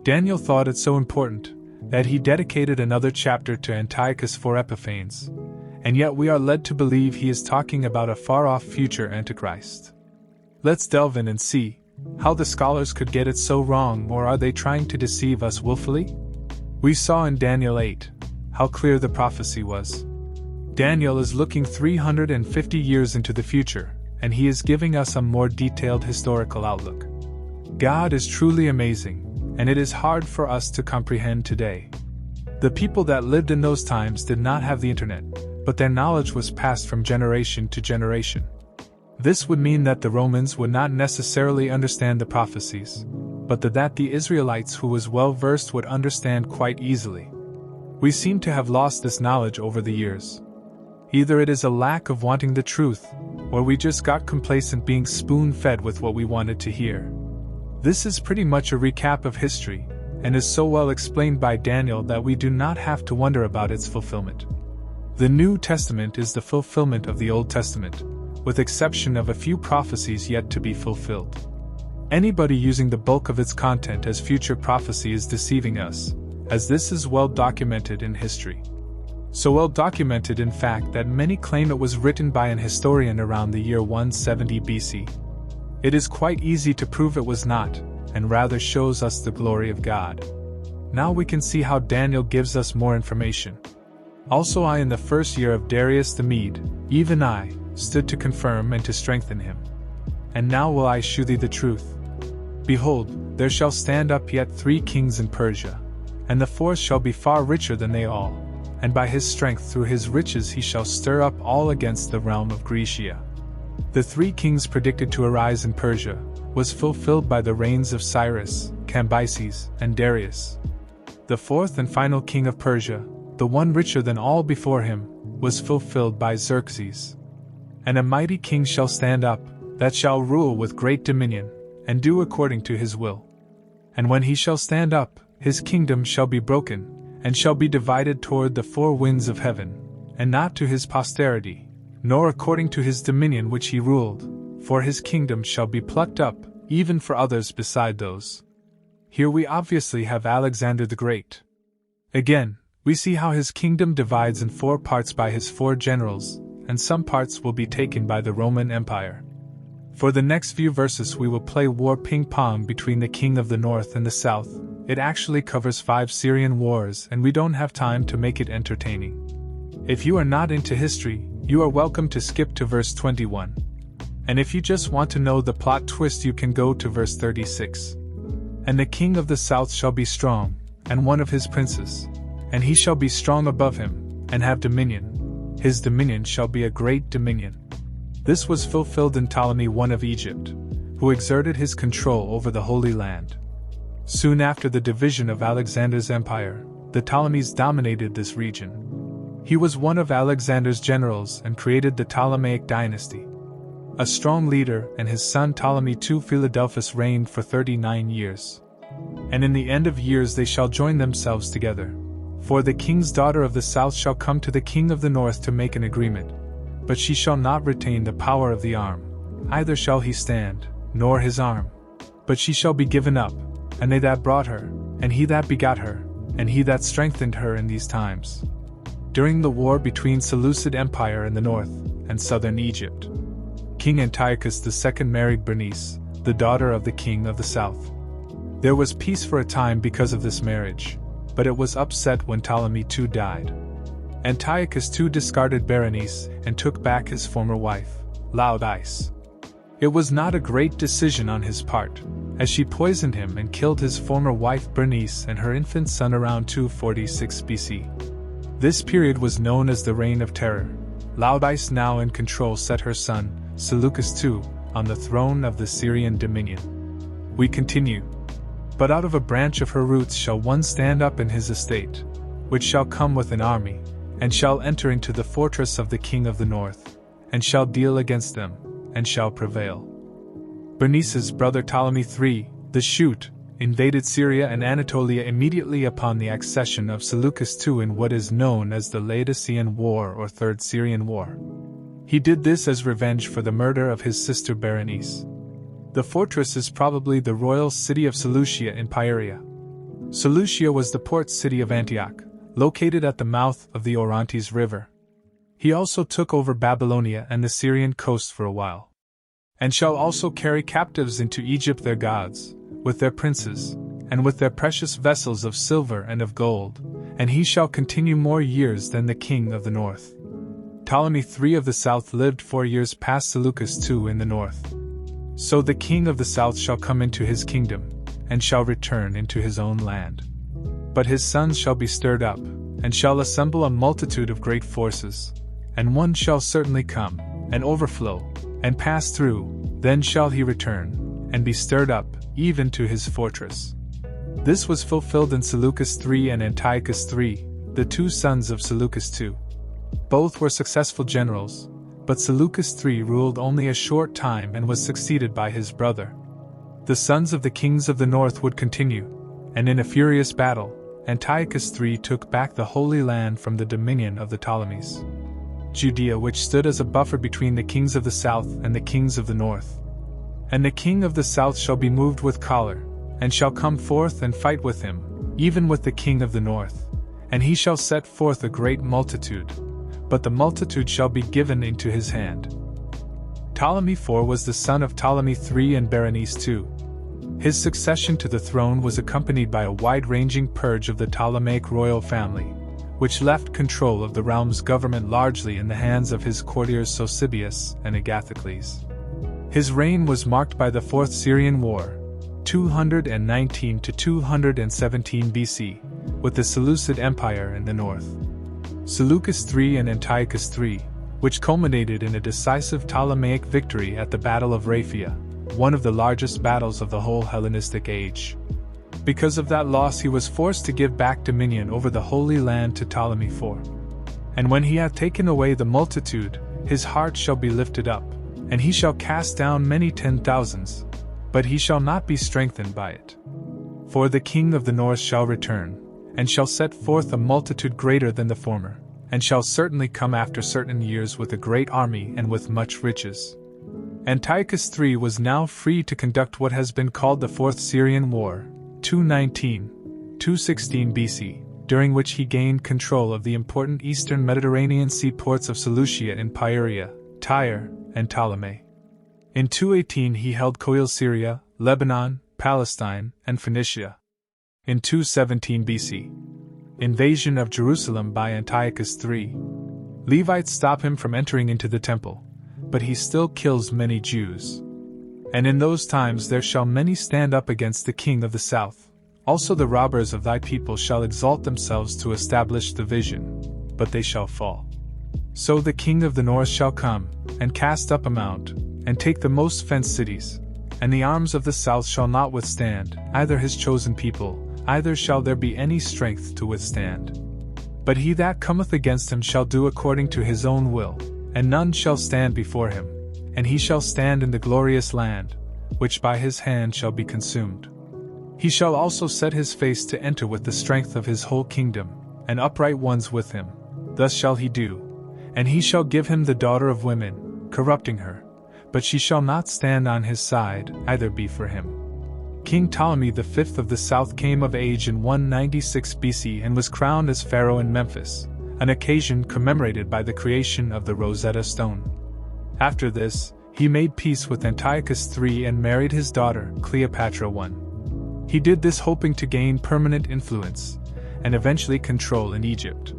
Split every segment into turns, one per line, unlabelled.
Daniel thought it so important that he dedicated another chapter to Antiochus for Epiphanes, and yet we are led to believe he is talking about a far-off future Antichrist. Let's delve in and see how the scholars could get it so wrong, or are they trying to deceive us willfully? We saw in Daniel 8 how clear the prophecy was. Daniel is looking 350 years into the future, and he is giving us a more detailed historical outlook. God is truly amazing, and it is hard for us to comprehend today. The people that lived in those times did not have the internet, but their knowledge was passed from generation to generation. This would mean that the Romans would not necessarily understand the prophecies, but that the Israelites who was well versed would understand quite easily. We seem to have lost this knowledge over the years. Either it is a lack of wanting the truth, or we just got complacent being spoon-fed with what we wanted to hear. This is pretty much a recap of history, and is so well explained by Daniel that we do not have to wonder about its fulfillment. The New Testament is the fulfillment of the Old Testament, with exception of a few prophecies yet to be fulfilled. Anybody using the bulk of its content as future prophecy is deceiving us, as this is well documented in history. So well documented in fact that many claim it was written by an historian around the year 170 BC. It is quite easy to prove it was not, and rather shows us the glory of God. Now we can see how Daniel gives us more information. Also I in the first year of Darius the Mede, even I, stood to confirm and to strengthen him. And now will I shew thee the truth. Behold, there shall stand up yet 3 kings in Persia, and the fourth shall be far richer than they all, and by his strength through his riches he shall stir up all against the realm of Grecia. The 3 kings predicted to arise in Persia was fulfilled by the reigns of Cyrus, Cambyses, and Darius. The fourth and final king of Persia, the one richer than all before him, was fulfilled by Xerxes. And a mighty king shall stand up, that shall rule with great dominion, and do according to his will. And when he shall stand up, his kingdom shall be broken, and shall be divided toward the 4 winds of heaven, and not to his posterity, nor according to his dominion which he ruled, for his kingdom shall be plucked up, even for others beside those. Here we obviously have Alexander the Great. Again, we see how his kingdom divides in 4 parts by his 4 generals, and some parts will be taken by the Roman Empire. For the next few verses we will play war ping-pong between the king of the north and the south. It actually covers 5 Syrian wars and we don't have time to make it entertaining. If you are not into history, you are welcome to skip to verse 21. And if you just want to know the plot twist you can go to verse 36. And the king of the south shall be strong, and one of his princes, and he shall be strong above him, and have dominion. His dominion shall be a great dominion. This was fulfilled in Ptolemy I of Egypt, who exerted his control over the Holy Land. Soon after the division of Alexander's empire, the Ptolemies dominated this region. He was one of Alexander's generals and created the Ptolemaic dynasty. A strong leader, and his son Ptolemy II Philadelphus reigned for 39 years. And in the end of years they shall join themselves together. For the king's daughter of the south shall come to the king of the north to make an agreement, but she shall not retain the power of the arm, either shall he stand, nor his arm. But she shall be given up, and they that brought her, and he that begot her, and he that strengthened her in these times. During the war between Seleucid Empire in the north, and southern Egypt, King Antiochus II married Bernice, the daughter of the king of the south. There was peace for a time because of this marriage, but it was upset when Ptolemy II died. Antiochus II discarded Berenice and took back his former wife, Laodice. It was not a great decision on his part, as she poisoned him and killed his former wife Bernice and her infant son around 246 BC. This period was known as the Reign of Terror. Laodice, now in control, set her son, Seleucus II, on the throne of the Syrian dominion. We continue. But out of a branch of her roots shall one stand up in his estate, which shall come with an army, and shall enter into the fortress of the king of the north, and shall deal against them, and shall prevail. Bernice's brother Ptolemy III, the shoot, invaded Syria and Anatolia immediately upon the accession of Seleucus II in what is known as the Laodicean War or Third Syrian War. He did this as revenge for the murder of his sister Berenice. The fortress is probably the royal city of Seleucia in Pieria. Seleucia was the port city of Antioch, located at the mouth of the Orontes River. He also took over Babylonia and the Syrian coast for a while. And shall also carry captives into Egypt their gods, with their princes, and with their precious vessels of silver and of gold, and he shall continue more years than the king of the north. Ptolemy III of the south lived 4 years past Seleucus II in the north. So the king of the south shall come into his kingdom, and shall return into his own land. But his sons shall be stirred up, and shall assemble a multitude of great forces, and one shall certainly come, and overflow, and pass through, then shall he return, and be stirred up, even to his fortress. This was fulfilled in Seleucus III and Antiochus III, the 2 sons of Seleucus II. Both were successful generals, but Seleucus III ruled only a short time and was succeeded by his brother. The sons of the kings of the north would continue, and in a furious battle, Antiochus III took back the Holy Land from the dominion of the Ptolemies. Judea, which stood as a buffer between the kings of the south and the kings of the north. And the king of the south shall be moved with choler, and shall come forth and fight with him, even with the king of the north. And he shall set forth a great multitude, but the multitude shall be given into his hand. Ptolemy IV was the son of Ptolemy III and Berenice II. His succession to the throne was accompanied by a wide-ranging purge of the Ptolemaic royal family, which left control of the realm's government largely in the hands of his courtiers Sosibius and Agathocles. His reign was marked by the Fourth Syrian War, 219 to 217 BC, with the Seleucid Empire in the north. Seleucus III and Antiochus III, which culminated in a decisive Ptolemaic victory at the Battle of Raphia, one of the largest battles of the whole Hellenistic age. Because of that loss he was forced to give back dominion over the Holy Land to Ptolemy IV. And when he hath taken away the multitude, his heart shall be lifted up, and he shall cast down many 10,000s, but he shall not be strengthened by it. For the king of the north shall return, and shall set forth a multitude greater than the former, and shall certainly come after certain years with a great army and with much riches. Antiochus III was now free to conduct what has been called the Fourth Syrian War, 219–216 BC, during which he gained control of the important eastern Mediterranean seaports of Seleucia and Pieria, Tyre, and Ptolemy. In 218 he held Coele Syria, Lebanon, Palestine, and Phoenicia. In 217 BC, invasion of Jerusalem by Antiochus III. Levites stop him from entering into the temple, but he still kills many Jews. And in those times there shall many stand up against the king of the south. Also the robbers of thy people shall exalt themselves to establish the vision, but they shall fall. So the king of the north shall come, and cast up a mount, and take the most fenced cities, and the arms of the south shall not withstand, either his chosen people, either shall there be any strength to withstand. But he that cometh against him shall do according to his own will, and none shall stand before him, and he shall stand in the glorious land, which by his hand shall be consumed. He shall also set his face to enter with the strength of his whole kingdom, and upright ones with him. Thus shall he do. And he shall give him the daughter of women, corrupting her, but she shall not stand on his side, either be for him. King Ptolemy V of the south came of age in 196 BC and was crowned as pharaoh in Memphis, an occasion commemorated by the creation of the Rosetta Stone. After this, he made peace with Antiochus III and married his daughter, Cleopatra I. He did this hoping to gain permanent influence, and eventually control in Egypt.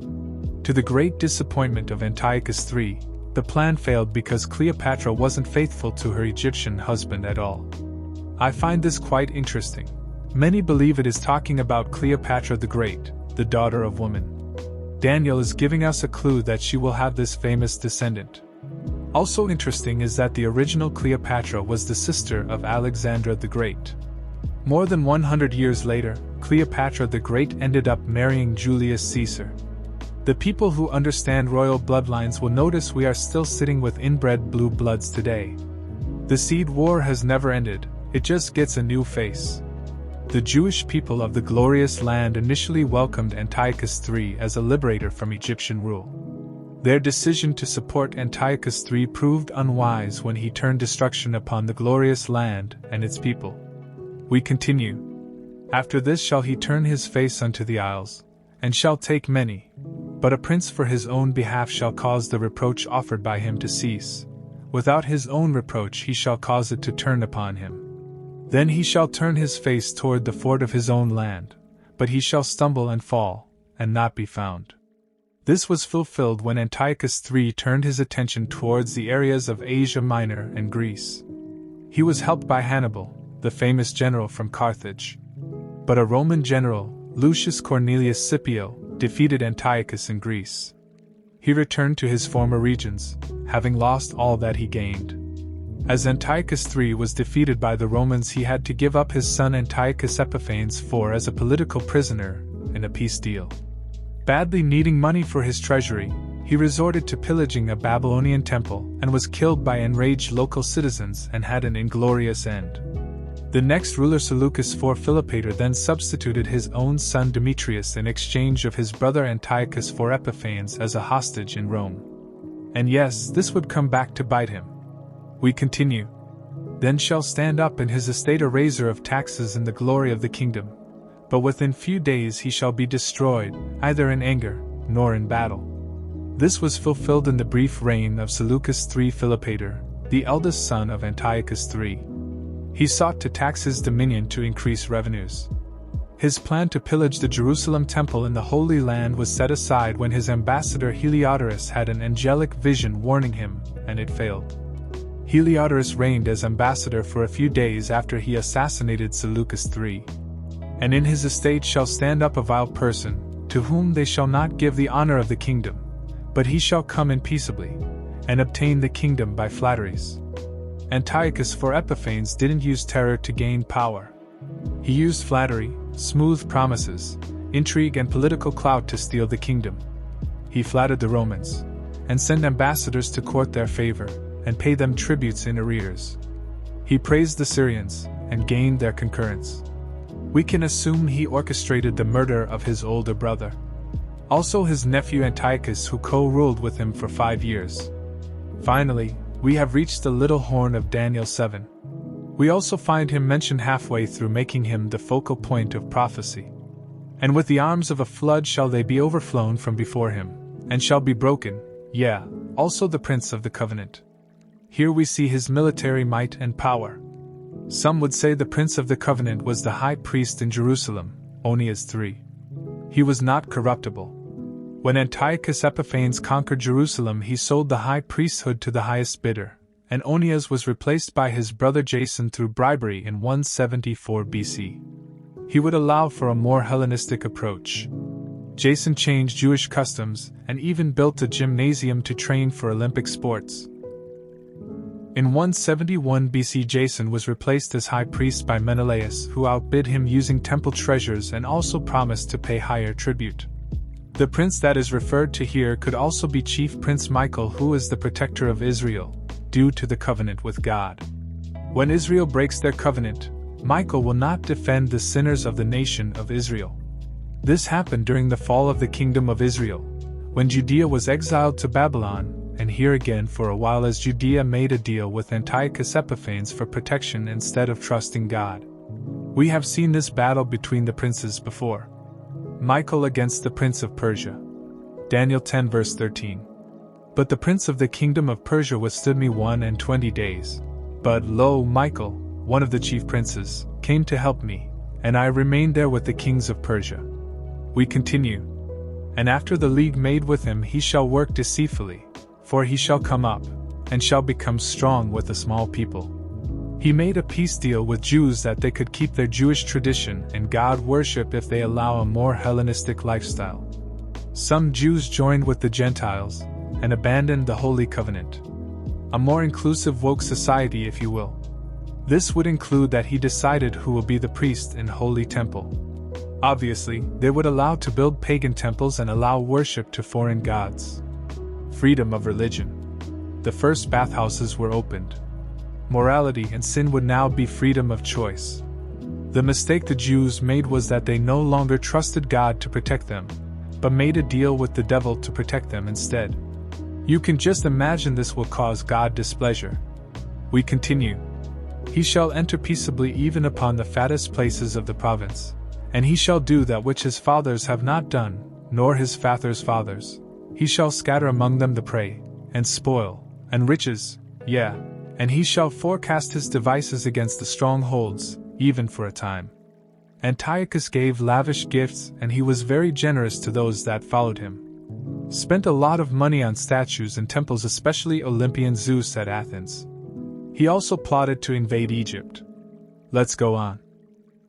To the great disappointment of Antiochus III, the plan failed because Cleopatra wasn't faithful to her Egyptian husband at all. I find this quite interesting. Many believe it is talking about Cleopatra the Great, the daughter of woman. Daniel is giving us a clue that she will have this famous descendant. Also interesting is that the original Cleopatra was the sister of Alexander the Great. More than 100 years later, Cleopatra the Great ended up marrying Julius Caesar. The people who understand royal bloodlines will notice we are still sitting with inbred blue bloods today. The seed war has never ended, it just gets a new face. The Jewish people of the glorious land initially welcomed Antiochus III as a liberator from Egyptian rule. Their decision to support Antiochus III proved unwise when he turned destruction upon the glorious land and its people. We continue. After this shall he turn his face unto the isles, and shall take many. But a prince for his own behalf shall cause the reproach offered by him to cease. Without his own reproach he shall cause it to turn upon him. Then he shall turn his face toward the fort of his own land, but he shall stumble and fall, and not be found. This was fulfilled when Antiochus III turned his attention towards the areas of Asia Minor and Greece. He was helped by Hannibal, the famous general from Carthage. But a Roman general, Lucius Cornelius Scipio, defeated Antiochus in Greece. He returned to his former regions, having lost all that he gained. As Antiochus III was defeated by the Romans, he had to give up his son Antiochus Epiphanes as a political prisoner in a peace deal. Badly needing money for his treasury, he resorted to pillaging a Babylonian temple and was killed by enraged local citizens and had an inglorious end. The next ruler, Seleucus IV Philopator, then substituted his own son Demetrius in exchange of his brother Antiochus IV Epiphanes as a hostage in Rome. And yes, this would come back to bite him. We continue. Then shall stand up in his estate a raiser of taxes in the glory of the kingdom. But within few days he shall be destroyed, either in anger, nor in battle. This was fulfilled in the brief reign of Seleucus III Philopator, the eldest son of Antiochus III. He sought to tax his dominion to increase revenues. His plan to pillage the Jerusalem temple in the Holy Land was set aside when his ambassador Heliodorus had an angelic vision warning him, and it failed. Heliodorus reigned as ambassador for a few days after he assassinated Seleucus III. And in his estate shall stand up a vile person, to whom they shall not give the honor of the kingdom, but he shall come in peaceably, and obtain the kingdom by flatteries. Antiochus IV Epiphanes didn't use terror to gain power. He used flattery, smooth promises, intrigue and political clout to steal the kingdom. He flattered the Romans, and sent ambassadors to court their favor, and pay them tributes in arrears. He praised the Syrians, and gained their concurrence. We can assume he orchestrated the murder of his older brother. Also his nephew Antiochus, who co-ruled with him for 5 years. Finally, we have reached the little horn of Daniel 7. We also find him mentioned halfway through, making him the focal point of prophecy. And with the arms of a flood shall they be overflown from before him, and shall be broken, yea, also the prince of the covenant. Here we see his military might and power. Some would say the prince of the covenant was the high priest in Jerusalem, Onias III. He was not corruptible. When Antiochus Epiphanes conquered Jerusalem, he sold the high priesthood to the highest bidder, and Onias was replaced by his brother Jason through bribery in 174 BC. He would allow for a more Hellenistic approach. Jason changed Jewish customs and even built a gymnasium to train for Olympic sports. In 171 BC, Jason was replaced as high priest by Menelaus, who outbid him using temple treasures and also promised to pay higher tribute. The prince that is referred to here could also be Chief Prince Michael, who is the protector of Israel, due to the covenant with God. When Israel breaks their covenant, Michael will not defend the sinners of the nation of Israel. This happened during the fall of the kingdom of Israel, when Judea was exiled to Babylon, and here again for a while as Judea made a deal with Antiochus Epiphanes for protection instead of trusting God. We have seen this battle between the princes before. Michael against the prince of Persia. Daniel 10 verse 13. But the prince of the kingdom of Persia withstood me 21 days. But lo, Michael, one of the chief princes, came to help me, and I remained there with the kings of Persia. We continue. And after the league made with him he shall work deceitfully, for he shall come up, and shall become strong with a small people. He made a peace deal with Jews that they could keep their Jewish tradition and God worship if they allow a more Hellenistic lifestyle. Some Jews joined with the Gentiles, and abandoned the Holy Covenant. A more inclusive woke society, if you will. This would include that he decided who will be the priest in Holy Temple. Obviously, they would allow to build pagan temples and allow worship to foreign gods. Freedom of religion. The first bathhouses were opened. Morality and sin would now be freedom of choice. The mistake the Jews made was that they no longer trusted God to protect them, but made a deal with the devil to protect them instead. You can just imagine this will cause God displeasure. We continue. He shall enter peaceably even upon the fattest places of the province, and he shall do that which his fathers have not done, nor his fathers' fathers. He shall scatter among them the prey, and spoil, and riches, yea, and he shall forecast his devices against the strongholds, even for a time. Antiochus gave lavish gifts, and he was very generous to those that followed him. Spent a lot of money on statues and temples, especially Olympian Zeus at Athens. He also plotted to invade Egypt. Let's go on.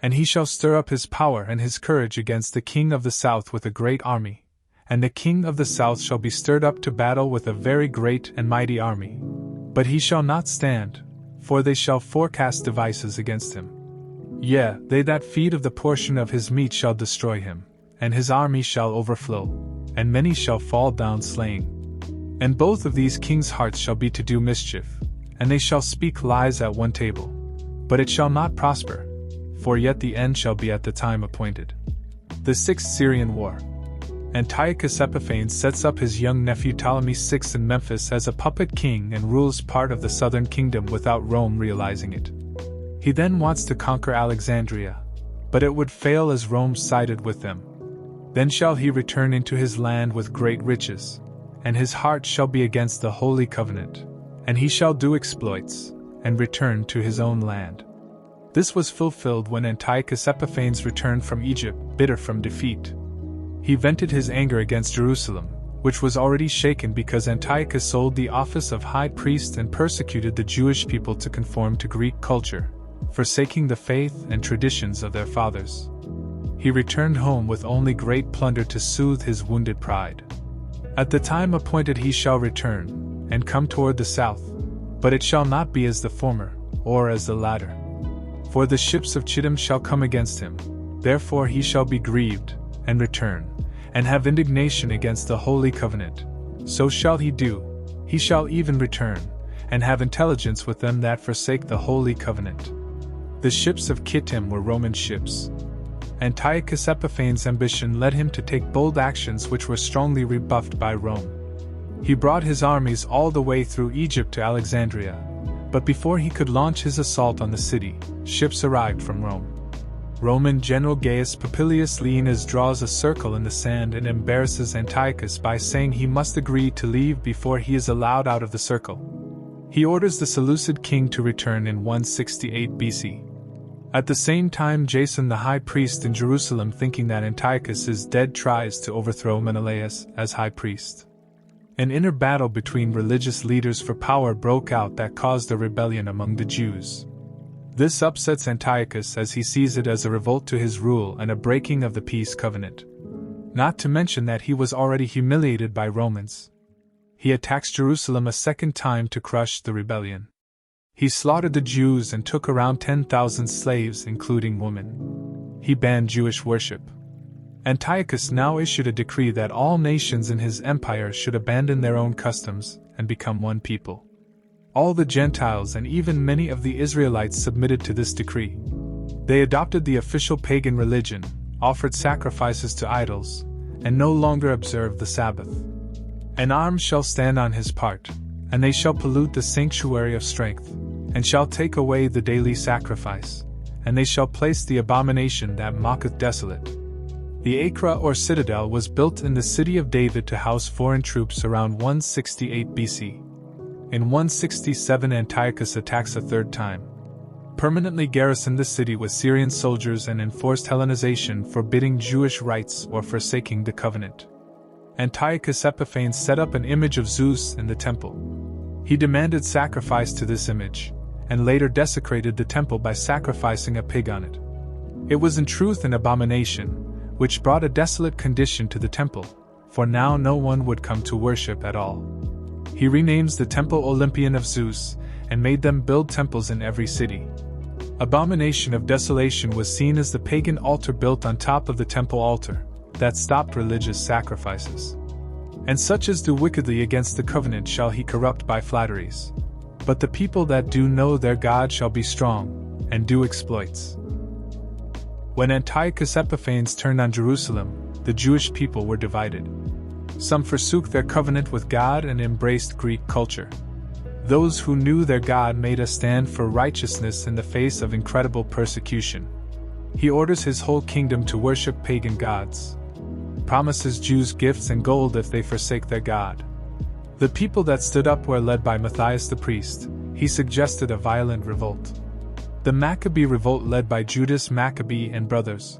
And he shall stir up his power and his courage against the king of the south with a great army, and the king of the south shall be stirred up to battle with a very great and mighty army. But he shall not stand, for they shall forecast devices against him. Yea, they that feed of the portion of his meat shall destroy him, and his army shall overflow, and many shall fall down slain. And both of these kings' hearts shall be to do mischief, and they shall speak lies at one table. But it shall not prosper, for yet the end shall be at the time appointed. The Sixth Syrian War. Antiochus Epiphanes sets up his young nephew Ptolemy VI in Memphis as a puppet king and rules part of the southern kingdom without Rome realizing it. He then wants to conquer Alexandria, but it would fail as Rome sided with them. Then shall he return into his land with great riches, and his heart shall be against the holy covenant, and he shall do exploits, and return to his own land. This was fulfilled when Antiochus Epiphanes returned from Egypt, bitter from defeat. He vented his anger against Jerusalem, which was already shaken because Antiochus sold the office of high priest and persecuted the Jewish people to conform to Greek culture, forsaking the faith and traditions of their fathers. He returned home with only great plunder to soothe his wounded pride. At the time appointed he shall return, and come toward the south, but it shall not be as the former, or as the latter. For the ships of Chittim shall come against him, therefore he shall be grieved, and return, and have indignation against the holy covenant. So shall he do, he shall even return, and have intelligence with them that forsake the holy covenant. The ships of Chittim were Roman ships. Antiochus Epiphanes' ambition led him to take bold actions which were strongly rebuffed by Rome. He brought his armies all the way through Egypt to Alexandria, but before he could launch his assault on the city, ships arrived from Rome. Roman General Gaius Popilius Laenas draws a circle in the sand and embarrasses Antiochus by saying he must agree to leave before he is allowed out of the circle. He orders the Seleucid king to return in 168 BC. At the same time, Jason the high priest in Jerusalem, thinking that Antiochus is dead, tries to overthrow Menelaus as high priest. An inner battle between religious leaders for power broke out that caused a rebellion among the Jews. This upsets Antiochus as he sees it as a revolt to his rule and a breaking of the peace covenant. Not to mention that he was already humiliated by Romans. He attacks Jerusalem a second time to crush the rebellion. He slaughtered the Jews and took around 10,000 slaves, including women. He banned Jewish worship. Antiochus now issued a decree that all nations in his empire should abandon their own customs and become one people. All the Gentiles and even many of the Israelites submitted to this decree. They adopted the official pagan religion, offered sacrifices to idols, and no longer observed the Sabbath. An arm shall stand on his part, and they shall pollute the sanctuary of strength, and shall take away the daily sacrifice, and they shall place the abomination that mocketh desolate. The Acra or citadel was built in the city of David to house foreign troops around 168 BC. In 167 Antiochus attacks a third time. Permanently garrisoned the city with Syrian soldiers and enforced Hellenization, forbidding Jewish rites or forsaking the covenant. Antiochus Epiphanes set up an image of Zeus in the temple. He demanded sacrifice to this image, and later desecrated the temple by sacrificing a pig on it. It was in truth an abomination, which brought a desolate condition to the temple, for now no one would come to worship at all. He renames the temple Olympian of Zeus, and made them build temples in every city. Abomination of desolation was seen as the pagan altar built on top of the temple altar, that stopped religious sacrifices. And such as do wickedly against the covenant shall he corrupt by flatteries. But the people that do know their God shall be strong, and do exploits. When Antiochus Epiphanes turned on Jerusalem, the Jewish people were divided. Some forsook their covenant with God and embraced Greek culture. Those who knew their God made a stand for righteousness in the face of incredible persecution. He orders his whole kingdom to worship pagan gods. Promises Jews gifts and gold if they forsake their God. The people that stood up were led by Matthias the priest. He suggested a violent revolt. The Maccabee revolt led by Judas Maccabee and brothers.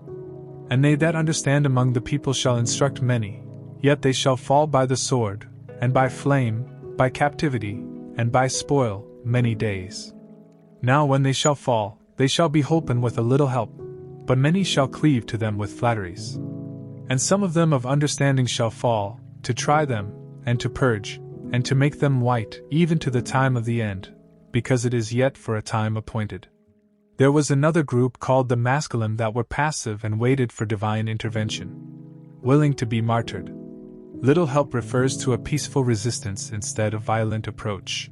And they that understand among the people shall instruct many, yet they shall fall by the sword, and by flame, by captivity, and by spoil, many days. Now when they shall fall, they shall be holpen with a little help, but many shall cleave to them with flatteries. And some of them of understanding shall fall, to try them, and to purge, and to make them white, even to the time of the end, because it is yet for a time appointed. There was another group called the masculine that were passive and waited for divine intervention, willing to be martyred. Little help refers to a peaceful resistance instead of violent approach.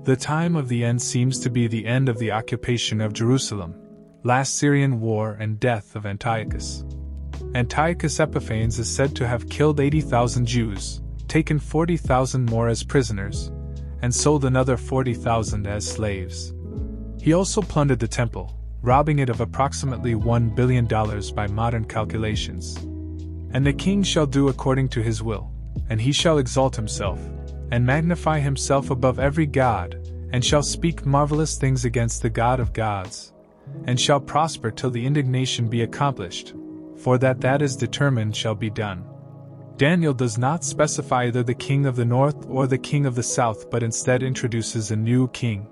The time of the end seems to be the end of the occupation of Jerusalem, last Syrian war and death of Antiochus. Antiochus Epiphanes is said to have killed 80,000 Jews, taken 40,000 more as prisoners, and sold another 40,000 as slaves. He also plundered the temple, robbing it of approximately $1 billion by modern calculations. And the king shall do according to his will, and he shall exalt himself, and magnify himself above every god, and shall speak marvelous things against the God of gods, and shall prosper till the indignation be accomplished, for that is determined shall be done. Daniel does not specify either the king of the north or the king of the south, but instead introduces a new king.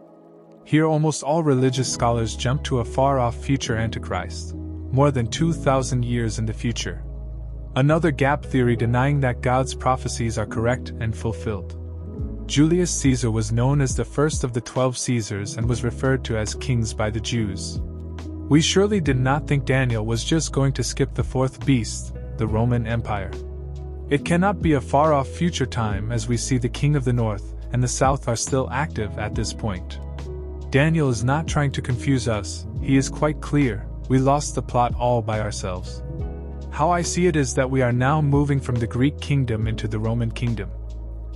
Here almost all religious scholars jump to a far-off future Antichrist, more than 2,000 years in the future. Another gap theory denying that God's prophecies are correct and fulfilled. Julius Caesar was known as the first of the 12 Caesars and was referred to as kings by the Jews. We surely did not think Daniel was just going to skip the fourth beast, the Roman Empire. It cannot be a far-off future time, as we see the king of the north and the south are still active at this point. Daniel is not trying to confuse us, he is quite clear, we lost the plot all by ourselves. How I see it is that we are now moving from the Greek kingdom into the Roman kingdom.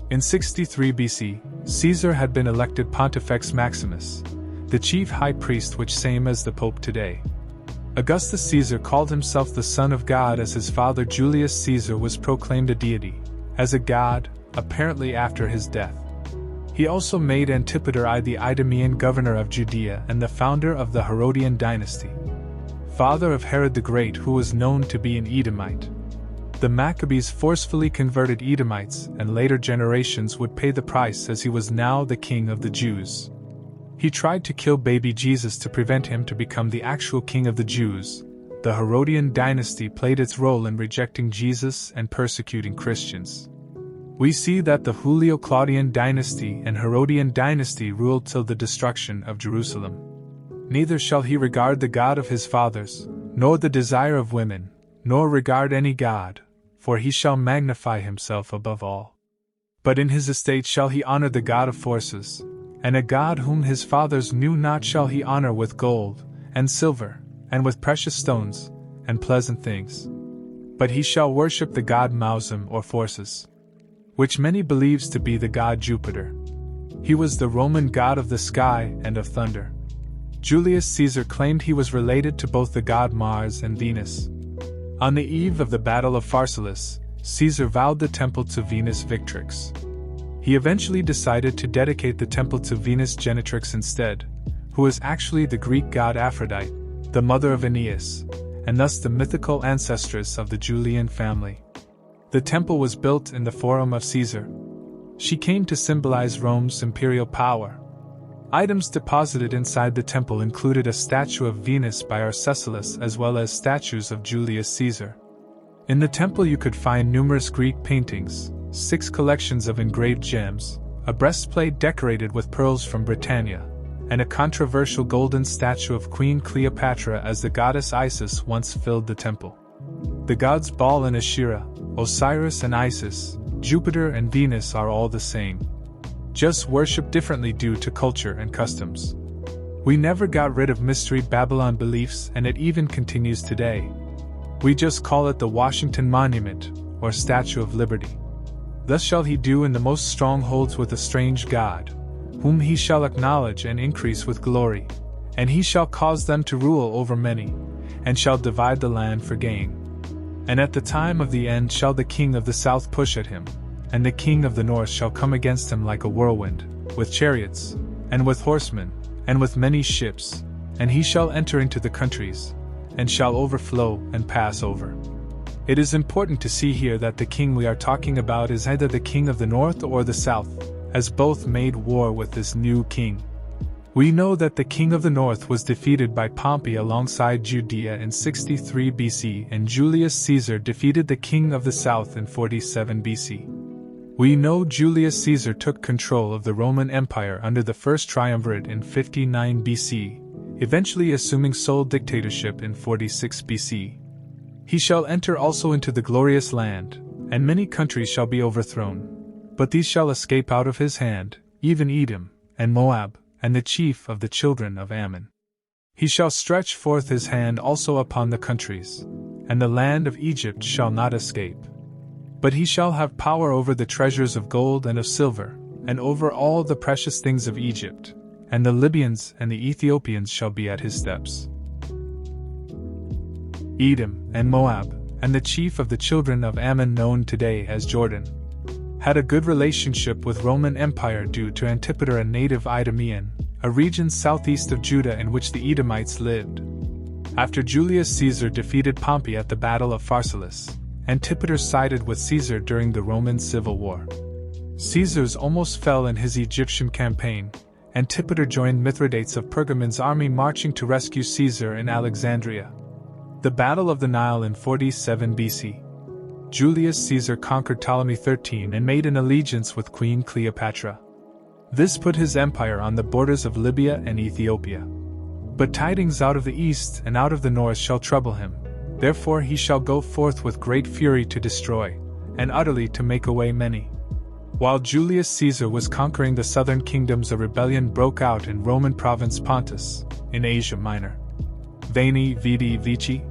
In 63 BC, Caesar had been elected Pontifex Maximus, the chief high priest, which same as the Pope today. Augustus Caesar called himself the Son of God, as his father Julius Caesar was proclaimed a deity, as a god, apparently after his death. He also made Antipater I the Idumean governor of Judea and the founder of the Herodian dynasty, father of Herod the Great, who was known to be an Edomite. The Maccabees forcefully converted Edomites, and later generations would pay the price, as he was now the king of the Jews. He tried to kill baby Jesus to prevent him to become the actual king of the Jews. The Herodian dynasty played its role in rejecting Jesus and persecuting Christians. We see that the Julio-Claudian dynasty and Herodian dynasty ruled till the destruction of Jerusalem. Neither shall he regard the God of his fathers, nor the desire of women, nor regard any god, for he shall magnify himself above all. But in his estate shall he honor the God of forces, and a god whom his fathers knew not shall he honor with gold, and silver, and with precious stones, and pleasant things. But he shall worship the god Mausam or forces, which many believes to be the god Jupiter. He was the Roman god of the sky and of thunder. Julius Caesar claimed he was related to both the god Mars and Venus. On the eve of the Battle of Pharsalus, Caesar vowed the temple to Venus Victrix. He eventually decided to dedicate the temple to Venus Genitrix instead, who is actually the Greek god Aphrodite, the mother of Aeneas, and thus the mythical ancestress of the Julian family. The temple was built in the Forum of Caesar. She came to symbolize Rome's imperial power. Items deposited inside the temple included a statue of Venus by Arcesilaus as well as statues of Julius Caesar. In the temple you could find numerous Greek paintings, 6 collections of engraved gems, a breastplate decorated with pearls from Britannia, and a controversial golden statue of Queen Cleopatra as the goddess Isis once filled the temple. The gods Baal and Asherah, Osiris and Isis, Jupiter and Venus are all the same, just worshipped differently due to culture and customs. We never got rid of Mystery Babylon beliefs, and it even continues today. We just call it the Washington Monument, or Statue of Liberty. Thus shall he do in the most strongholds with a strange god, whom he shall acknowledge and increase with glory, and he shall cause them to rule over many, and shall divide the land for gain. And at the time of the end shall the king of the south push at him, and the king of the north shall come against him like a whirlwind, with chariots, and with horsemen, and with many ships, and he shall enter into the countries, and shall overflow and pass over. It is important to see here that the king we are talking about is either the king of the north or the south, as both made war with this new king. We know that the king of the north was defeated by Pompey alongside Judea in 63 BC, and Julius Caesar defeated the king of the south in 47 BC. We know Julius Caesar took control of the Roman Empire under the First Triumvirate in 59 BC, eventually assuming sole dictatorship in 46 BC. He shall enter also into the glorious land, and many countries shall be overthrown, but these shall escape out of his hand, even Edom, and Moab, and the chief of the children of Ammon. He shall stretch forth his hand also upon the countries, and the land of Egypt shall not escape. But he shall have power over the treasures of gold and of silver, and over all the precious things of Egypt, and the Libyans and the Ethiopians shall be at his steps. Edom and Moab, and the chief of the children of Ammon, known today as Jordan, had a good relationship with Roman Empire due to Antipater, a native Idumean, a region southeast of Judah in which the Edomites lived. After Julius Caesar defeated Pompey at the Battle of Pharsalus, Antipater sided with Caesar during the Roman Civil War. Caesar's almost fell in his Egyptian campaign. Antipater joined Mithridates of Pergamon's army marching to rescue Caesar in Alexandria. The Battle of the Nile in 47 BC. Julius Caesar conquered Ptolemy XIII and made an allegiance with Queen Cleopatra. This put his empire on the borders of Libya and Ethiopia. But tidings out of the east and out of the north shall trouble him, therefore he shall go forth with great fury to destroy, and utterly to make away many. While Julius Caesar was conquering the southern kingdoms, a rebellion broke out in Roman province Pontus, in Asia Minor. Veni, vidi, vici?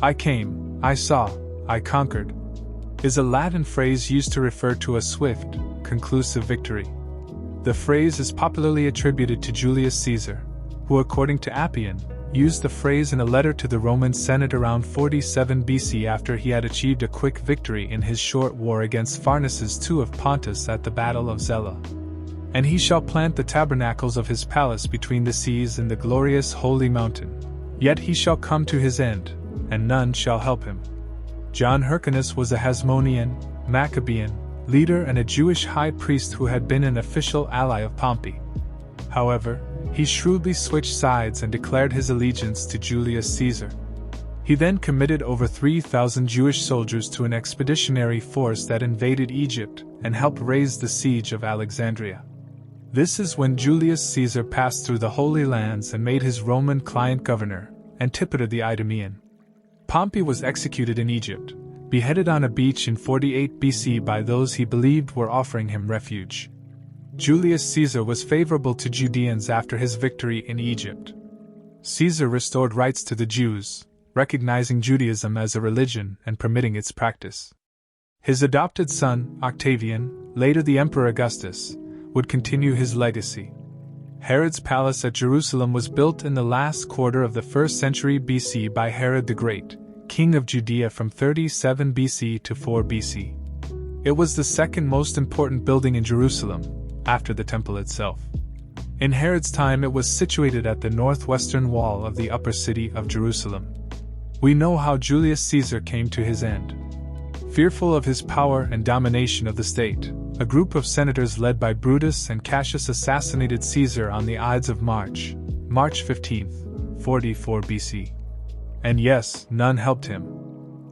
I came, I saw, I conquered, is a Latin phrase used to refer to a swift, conclusive victory. The phrase is popularly attributed to Julius Caesar, who, according to Appian, used the phrase in a letter to the Roman Senate around 47 BC after he had achieved a quick victory in his short war against Pharnaces II of Pontus at the Battle of Zela. And he shall plant the tabernacles of his palace between the seas in the glorious holy mountain. Yet he shall come to his end, and none shall help him. John Hyrcanus was a Hasmonean, Maccabean, leader and a Jewish high priest who had been an official ally of Pompey. However, he shrewdly switched sides and declared his allegiance to Julius Caesar. He then committed over 3,000 Jewish soldiers to an expeditionary force that invaded Egypt and helped raise the siege of Alexandria. This is when Julius Caesar passed through the Holy Lands and made his Roman client governor, Antipater the Idumean. Pompey was executed in Egypt, beheaded on a beach in 48 BC by those he believed were offering him refuge. Julius Caesar was favorable to Judeans after his victory in Egypt. Caesar restored rights to the Jews, recognizing Judaism as a religion and permitting its practice. His adopted son, Octavian, later the Emperor Augustus, would continue his legacy. Herod's palace at Jerusalem was built in the last quarter of the 1st century BC by Herod the Great, king of Judea from 37 BC to 4 BC. It was the second most important building in Jerusalem, after the temple itself. In Herod's time it was situated at the northwestern wall of the upper city of Jerusalem. We know how Julius Caesar came to his end. Fearful of his power and domination of the state, a group of senators led by Brutus and Cassius assassinated Caesar on the Ides of March 15, 44 BC. And yes, none helped him.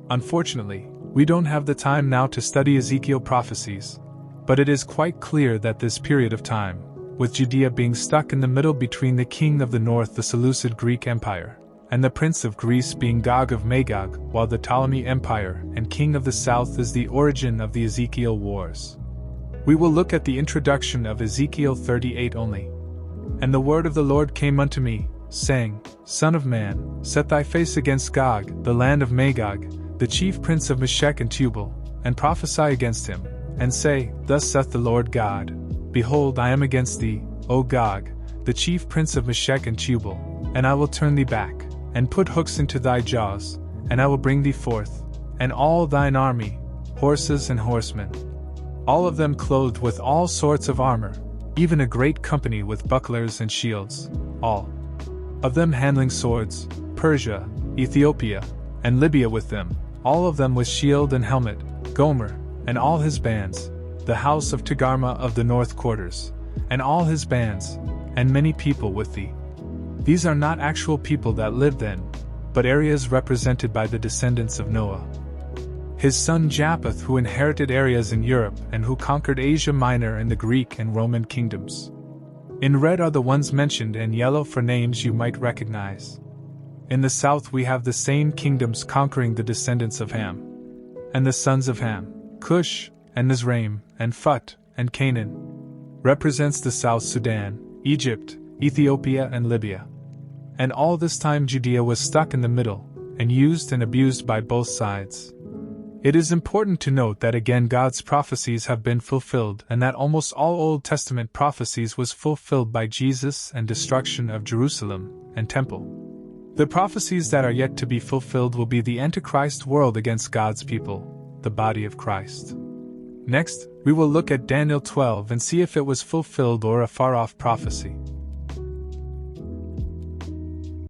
Unfortunately, we don't have the time now to study Ezekiel prophecies, but it is quite clear that this period of time, with Judea being stuck in the middle between the king of the north, the Seleucid Greek Empire, and the prince of Greece being Gog of Magog, while the Ptolemy Empire and king of the south is the origin of the Ezekiel wars. We will look at the introduction of Ezekiel 38 only. And the word of the Lord came unto me, saying, Son of man, set thy face against Gog, the land of Magog, the chief prince of Meshech and Tubal, and prophesy against him, and say, Thus saith the Lord God, Behold, I am against thee, O Gog, the chief prince of Meshech and Tubal, and I will turn thee back, and put hooks into thy jaws, and I will bring thee forth, and all thine army, horses and horsemen, all of them clothed with all sorts of armor, even a great company with bucklers and shields, all of them handling swords, Persia, Ethiopia, and Libya with them, all of them with shield and helmet, Gomer, and all his bands, the house of Togarmah of the north quarters, and all his bands, and many people with thee. These are not actual people that lived then, but areas represented by the descendants of Noah. His son Japheth, who inherited areas in Europe and who conquered Asia Minor and the Greek and Roman kingdoms. In red are the ones mentioned and yellow for names you might recognize. In the south we have the same kingdoms conquering the descendants of Ham. And the sons of Ham, Cush, and Mizraim, and Phut, and Canaan, represents the South Sudan, Egypt, Ethiopia and Libya. And all this time Judea was stuck in the middle, and used and abused by both sides. It is important to note that again God's prophecies have been fulfilled and that almost all Old Testament prophecies was fulfilled by Jesus and destruction of Jerusalem and temple. The prophecies that are yet to be fulfilled will be the Antichrist world against God's people, the body of Christ. Next, we will look at Daniel 12 and see if it was fulfilled or a far-off prophecy.